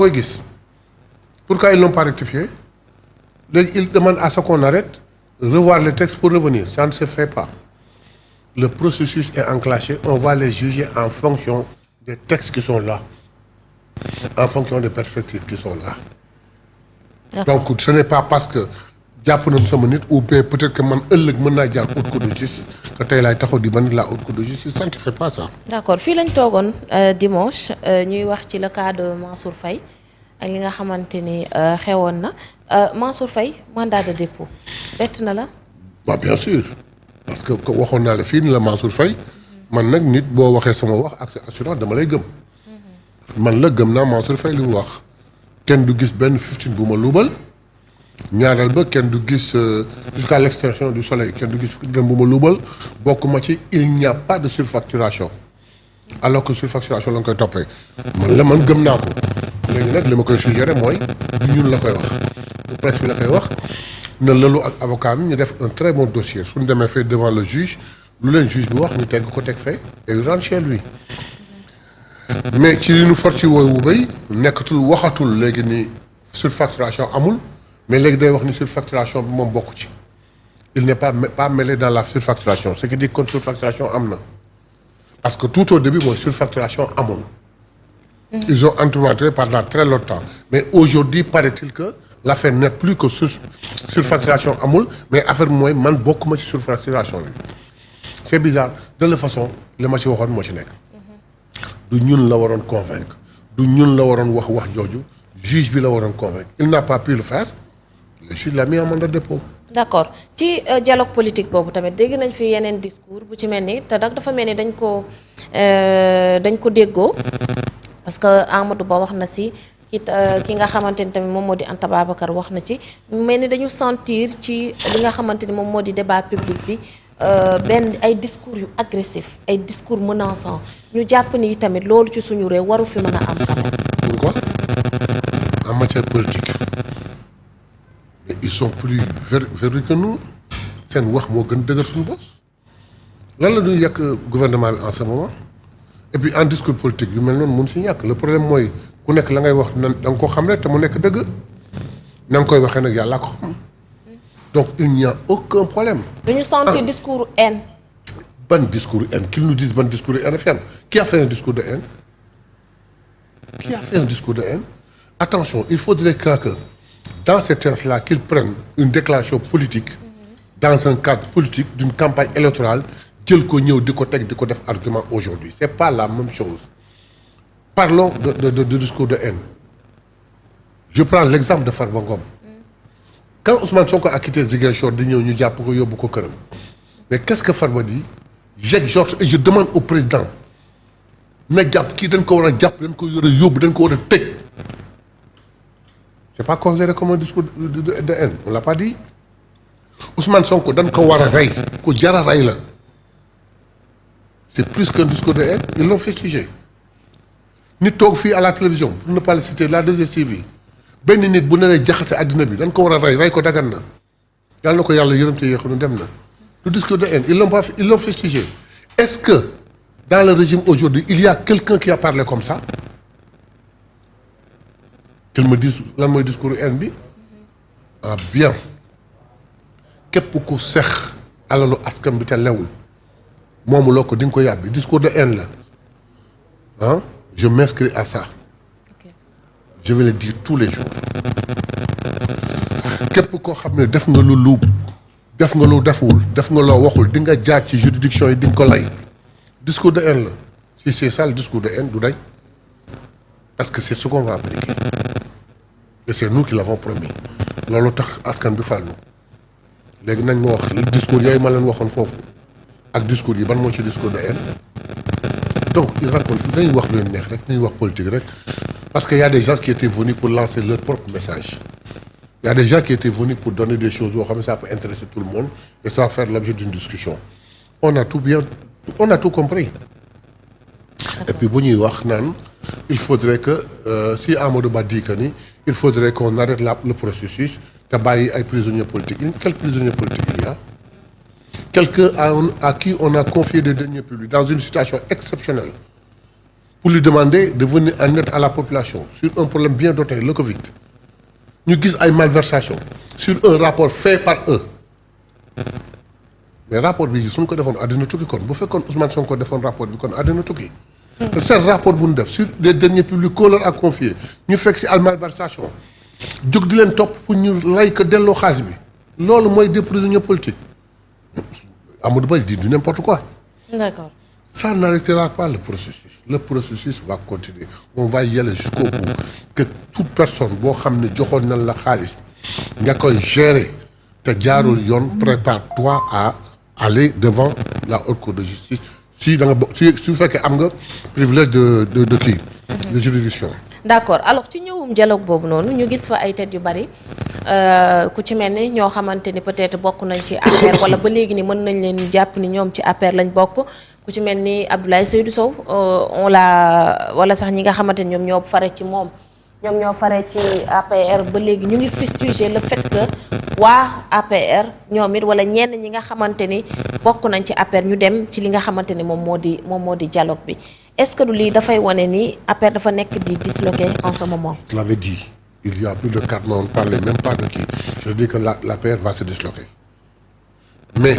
koy gis pourquoi ils n'ont pas rectifié léegi ils demandent à ce qu'on arrête revoir le texte pour revenir ça ne se fait pas le processus est enclenché on va les juger en fonction des textes qui sont là en fonction des perspectives qui sont là. D'accord. Donc ce n'est pas parce que jàpp nañu sama nit ou bien peut-être que man ëllëg mën naa jaar haute cour de justice que tey laay taxaw di ban la haute cour de justice ça ne fait pas ça. D'accord fii lañ toogoon dimanche ñuy wax ci le cas de Mansour Faye ak li nga xamante ni xewoon na Mansour Faye mandat de dépôt bett na la. waaw bien sûr parce que waxoon naa la fii ni la Mansour Faye man nag nit boo waxee sama wax ak sa assurance dama lay gëm. man la gëm naa Mansour Faye li mu wax kenn du gis benn 15 bu ma luubal. ñaareel ba kenn du gis jusqu'à l'extinction du soleil kenn du gis fukki dërëm bu ma luubal bokk ma ci il n'y a pas de surfacturation alors que surfacturation la nga koy toppee man gëm naa ko léegi nag li ma koy suggérer mooy du ñun la koy wax du presse bi la koy wax na lëlu ak avocat bi ñu def un très bon dossier suñu demee fee devant le juge lu leen juge bi wax ñu teg ko teg fee et il rentre chez lui mais ci li ñu for ci wooy wu bay nekkatul waxatul léegi ni surfacturation amul mais léegi day wax ni surfacturation bi moom bokk ci il n'est pas mêlé dans la surfacturation ce qui dit que surfacturation am na parce que tout au début mooy surfacturation amul. Ils ont entremonté pendant très longtemps mais aujourd'hui paraît-il que l'affaire n'est plus que surfacturation amul mais affaire bi mooy man bokkuma ci surfacturation bi c'est bizarre de la façon li ma ci waxoon moo ci nekk. du ñun la waroon convaincre du ñun la waroon wax jooju juge bi la waroon convaincre il n'a pas pu le faire. Le juge l'a mis en mandat de dépôt. D'accord ci dialogue politique boobu tamit dégg nañ fi yeneen discours bu ci mel ni te nag dafa mel ni dañ ko déggoo parce que Amadou Ba wax na si ki nga xamante ni tamit moom moo di Anta Babacar wax na ci mel ni dañu sentir ci li nga xamante ni moom moo di débat public bi benn ay discours yu agressif ay discours menaçants ñu jàpp ni tamit loolu ci suñu réew waru fi mën a am quand même. Pourquoi? En matière politique. Ils sont plus vertueux que nous seen wax moo gën dëgër suñu bos lan la ñuy yàq gouvernement bi en ce moment et puis en discours politique yu mel noonu mun si ñàkk le problème mooy ku nekk la ngay wax da nga ko xam rek te mu nekk dëgg na nga koy waxee nag yàlla ko xam donc il n'y a aucun problème. dañu sentir discours haine. ban discours haine qu'ils nous disent ban discours haine fi am qui a fait un discours de haine qui a fait un discours de haine attention il faudrait que dans ces termes-là qu'ils prennent une déclaration politique dans un cadre politique d'une campagne électorale jël ko ñëw di ko teg di ko def argument aujourd'hui c'est pas la même chose parlons de discours de haine je prends l'exemple de Farba Ngom quand Ousmane Sonko a quitté Ziguinchor di ñëw ñu jàpp ko yóbbu ko këram mais qu'est-ce que Farba dit j'exhorte et je demande au président na jàpp kii dañ ko war a jàpp dañ ko war a yóbbu dañ ko war a tëj. C'est pas considéré comme un discours de haine on l'a pas dit Ousmane Sonko dañ ko war a rey ku jar a rey la c'est plus qu'un discours de haine ils l'ont fustigé nit toog fii à la télévision pour ne pas le citer la 2STV benn nit bu nee jaxase àddina bi dañ ko war a rey ko dagan na yàlla na ko yàlla yërëm te yéexu nu dem na le discours de haine ils l'ont fustigé est-ce que dans le régime aujourd'hui il y a quelqu'un qui a parlé comme ça qu'il me dise lan mooy discours haine bi ah bien képp ku sex alalu askan bi te lewul moomu loo ko di nga ko yàbbi discours de haine la ah je m'inscris à ça okay. Je vais le dire tous les jours képp koo xam ne def nga lu luub def nga lu deful def nga loo waxul di nga jaar ci juridiction yi di nga ko lay discours de haine la si c'est ça le discours de haine du dañ parce que c'est ce qu'on va appliquer et c'est nous qui l'avons promis loolu tax askan bi fal ñu léegi nañ ma wax discours yooyu ma leen waxoon foofu ak discours yi ban moo ci discours de haine donc il raconte dañuy wax lu leen neex rek dañuy wax politique rek parce que y a des gens qui étaient venus pour lancer leur propre message il y a des gens qui étaient venus pour donner des choses yoo xam ne ça peut intéresser tout le monde et ça va faire l'objet d'une discussion on a tout compris et puis bu ñuy wax naan il faudrait que si Amadou Ba dit que ni il faudrait qu'on arrête le processus te bàyyi ay prisonniers politiques quels prisonniers politiques il y a quelqu'un à qui on a confié des deniers publics dans une situation exceptionnelle pour lui demander de venir en aide à la population sur un problème bien doté, le Covid. ñu gis ay malversation sur un rapport fait par eux mais rapport bi suñ ko defoon àddina tukki kon bu fekkoon Ousmane Sonko defoon rapport bi kon àddina tukki. seen rapport bu ñu def sur les deniers publics qu'on leur a confié ñu fekk si ay malversation jóg di leen topp pour ñu lay ko delloo xaalis bi loolu mooy des prisonniers politiques Amadou Ba dit du n'importe quoi. D'accord. Ça n'arrêtera pas le processus. Le processus va continuer. On va y aller jusqu'au bout. Que toute personne boo xam ne joxoon na la xaalis nga koy gérer te jaarul yoon prépare-toi à aller devant la haute cour de justice si da nga su fekkee am nga privilège de kii de juridiction. D'accord alors ci ñëwum dialogue boobu noonu ñu gis fa ay tête yu bari ku ci mel ni ñoo xamante ni peut-être bokk nañ ci APR wala ba léegi ni mën nañ leen jàpp ni ñoom ci APR lañ bokk ku ci mel ni Abdoulaye Seydou Sow wala sax ñi nga xamante ni ñoom ñoo fare ci moom ñoom ñoo fare ci APR ba léegi ñu ngi fustiger le fait que waa APR ñoom it wala ñenn ñi nga xamante ni bokk nañ ci APR ñu dem ci li nga xamante ni moom moo di dialogue bi est-ce que du lii dafay wane ni APR dafa nekk di disloqué en ce moment. Je l'avais dit il y a plus de 4 mois on ne parlait même pas de qui je dis que l'APR va se disloquer mais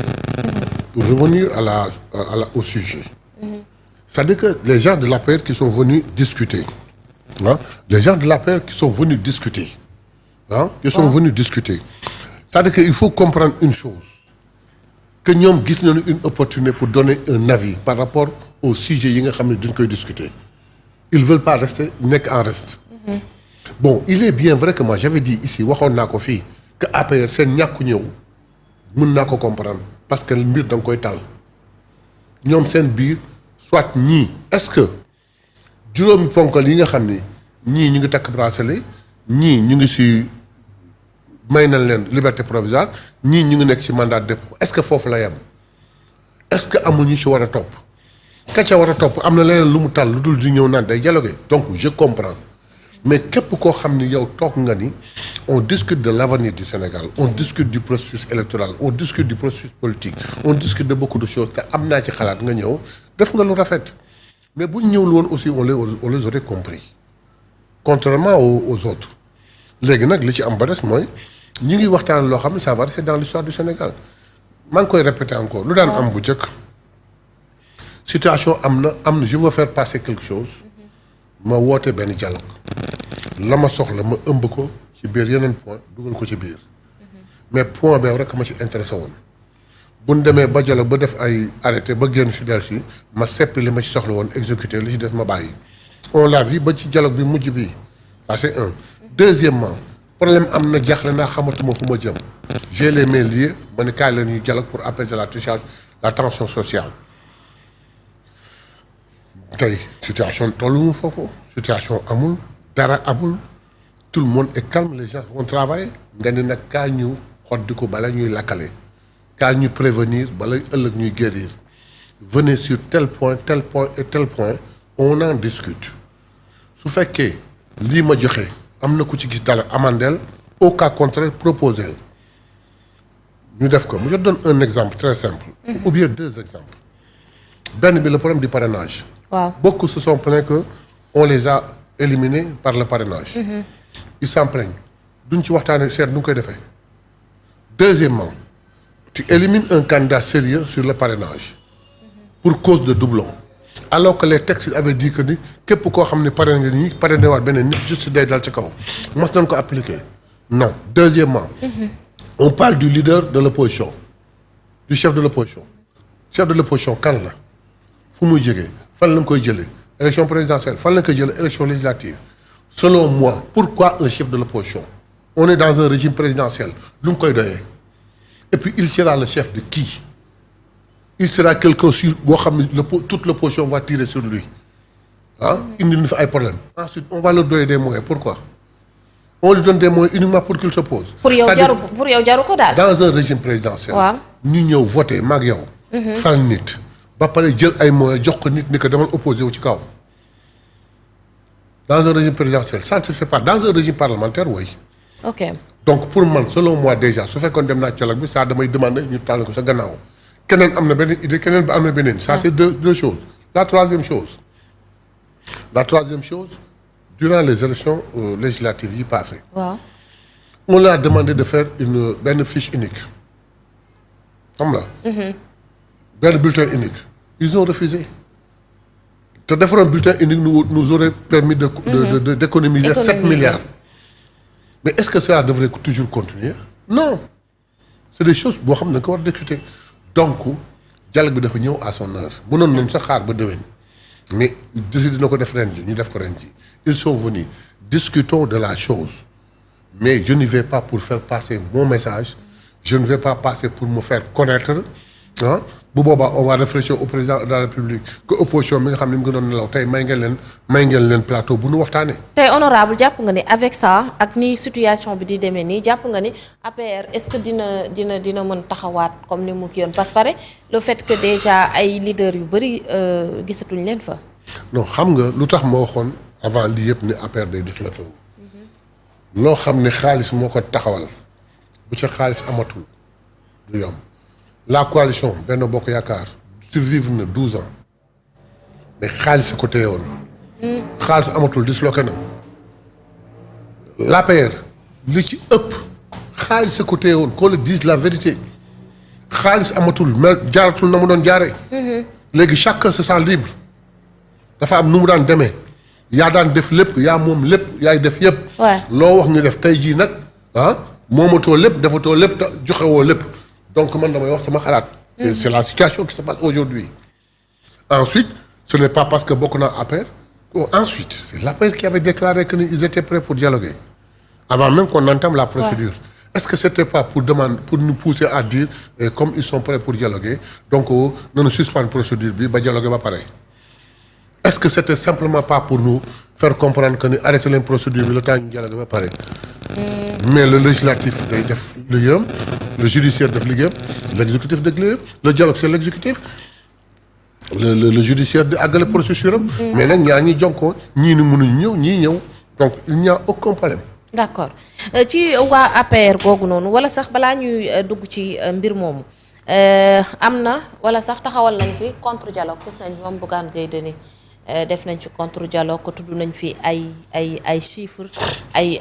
pour revenir au sujet c'est-à-dire que les gens de l'APR qui sont venus discuter les gens de l'APR qui sont venus discuter c'est-à-dire que il faut comprendre une chose que ñoom gis nañu une opportunité pour donner un avis par rapport au sujet yi nga xam ne duñ koy discuter ils veulent pas rester nekk en reste bon il est bien vrai que moi j'avais dit ici waxoon naa ko fii que APR seen ñàkku ñëw mën naa ko comprendre parce que mbir da nga koy tal ñoom seen biir soit ñii est-ce que juróomi ponkal yi nga xam ni ñii ñu ngi takk bracelet ñii ñu ngi si may nañ leen liberté provisoire ñii ñu ngi nekk ci mandat de dépôt est-ce que foofu la yem est-ce que amul ñu ci war a topp ka ca war a topp am na leneen lu mu tal lu dul di ñëw naan day dialoguer donc je comprends mais képp koo xam ni yow toog nga ni on discute de l'avenir du Sénégal on discute du processus électoral on discute du processus politique on discute de beaucoup de choses te am naa ci xalaat nga ñëw def nga lu rafet mais bu ñu ñëwul woon aussi on les aurait compris contrairement aux autres léegi nag li ci am ba des mooy ñi ngi waxtaan loo xam ne ça va rester dans l'histoire du Sénégal maa ngi koy répéter encore lu daan am bu njëkk situation am na je veux faire passer quelque chose ma woote benn dialogue la ma soxla ma ëmb ko ci biir yeneen point dugal ko ci biir mais point boobu rek ma ci intéressé woon bu ñu demee ba dialogue ba def ay arrêté ba génn si del si ma seppi li ma ci soxla woon exécuté li ci def ma bàyyi on l'a vu ba ci dialogue bi mujj bi ça c'est un deuxièmement problème am na jaaxle naa xamatuma fu ma jëm j'ai les mains liées ma ne kaay la ñuy dialogue pour apaiser la tension sociale tey situation tolluñu foofu situation amul dara amul tout le monde est calme les gens vont travailler nga ni nag kaa ñu xoddi ko bala ñuy lakkale kaa ñu prévenir bala ëllëg ñuy guérir venez sur tel point et tel point on en discute su fekkee lii ma joxe am na ku ci gis dara amandel au cas contraire proposel ñu def ko je donne un exemple très simple ou bien 2 exemples benn bi le problème du parrainage waaw beaucoup se sont plaints que on les a éliminés par le parrainage ils s'en plaignent duñ ci waxtaane seet nu ngi koy defee deuxièmement tu élimines un candidat sérieux sur le parrainage pour cause de doublon alors que les textes avaient dit que ni képp koo xam ne parrainé nga nii parrainé waat beneen nit juste day dal ci kaw mos nañ ko appliquer non deuxièmement on parle du leader de l'opposition du chef de l'opposition kan la fu muy jógee fan la nga koy jëlee élection présidentielle fan la nga koy jëlee élection législative selon moi pourquoi un chef de l'opposition on est dans un régime présidentiel lu mu koy doyee et puis il sera le chef de qui il sera quelqu'un sur boo xam ne toute l'opposition va tirer sur lui indi na fa ay problème ensuite on va leur donner des moyens pourquoi on lui donne des moyens uniquement pour qu'il s'oppose pour yow jaru ko daal dans un régime présidentiel waaw ñu ñëw voter maag yow fal nit ba pare jël ay moyens jox ko nit ni que demal opposé wu ci kaw dans un régime présidentiel ça ne se fait pas dans un régime parlementaire oui ok donc pour man selon moi déjà su fekkoon dem naa dialogue bi ça damay demander ñu tànn ko sa gannaaw keneen am na beneen idée keneen ba am na beneen ça c'est deux choses la troisième chose La troisième chose, durant les élections législatives yi passées. waaw on leur a demandé de faire benn fiche unique xam nga. benn bulletin unique. ils ont refusé. te defaroon bulletin unique nous aurait permis d'économiser 7 milliards. mais est-ce que cela devrait toujours continuer? non. c'est des choses boo xam ne ko war discuter. donc dialogue bi dafa ñëw à son heure mënoon nañ sax xaar ba déwén. mais décidé na ko def ren ji ñu def ko ren ji. ils sont venus discutons de la chose. mais je n'y vais pas pour faire passer mon message. je ne vais pas passer pour me faire connaître ah bu boobaa on va réfléchir au président de la République que opposition bi nga xam ne mu ngi doon nelaw tey may ngeen leen plateau bu nu waxtaanee. tey honorable jàpp nga ni avec ça ak ni situation bi di demee nii jàpp nga ni APR est-ce que dina mën taxawaat comme ni mu ki yoon par pare le fait que déjà ay leaders yu bëri gisatuñ leen fa. non xam nga lu tax ma waxoon avant lii yëpp ni APR day disloqué wu. loo xam ne xaalis moo ko taxawal bu ca xaalis amatul du yomb. la coalition Benno Bokk Yaakaar survivre na 12 ans mais xaalis ko téye woon. xaalis amatul disloqué na. l'APR li ci ëpp xaalis ko téye woon qu'on le dise la vérité xaalis amatul mais jaaratul na mu doon jaaree. léegi chacun se sent libre. dafa am nu mu daan demee yaa daan def lépp yaa moom lépp yaay def yépp. loo wax ñu def tey jii nag moomatoo lépp defatoo lépp te joxewoo lépp. donc man damay wax sama xalaat. c'est la situation qui se passe aujourd'hui. ensuite ce n'est pas parce que bokk naa APR. ensuite c'est l'APR qui avait déclaré que ils étaient prêts pour dialoguer. avant même qu'on entame la procédure. est-ce que c'était pas pour nous pousser à dire comme ils sont prêts pour dialoguer donc nañu suspendre procédure bi ba dialoguer ba pare. est-ce que c'était simplement pas pour nous faire comprendre que ni arrêté leen procédure bi le temps ñu dialoguer ba pare. mais le législatif day def liggéeyam le judiciaire def liggéeyam l'exécutif def liggéeyam le dialogue c'est l'exécutif le judiciaire di àggale processus am. mais nag ñaar ñi jonkoo ñii ni mënuñ ñëw ñii ñëw donc il n'y a aucun problème. d'accord ci waa APR googu noonu wala sax balaa ñuy dugg ci mbir moomu am na wala sax taxawal nañ fi contre dialogue gis nañ moom Bougane Gueye Dany def nañ ci contre dialogue ko tudd nañ fi ay chiffres ay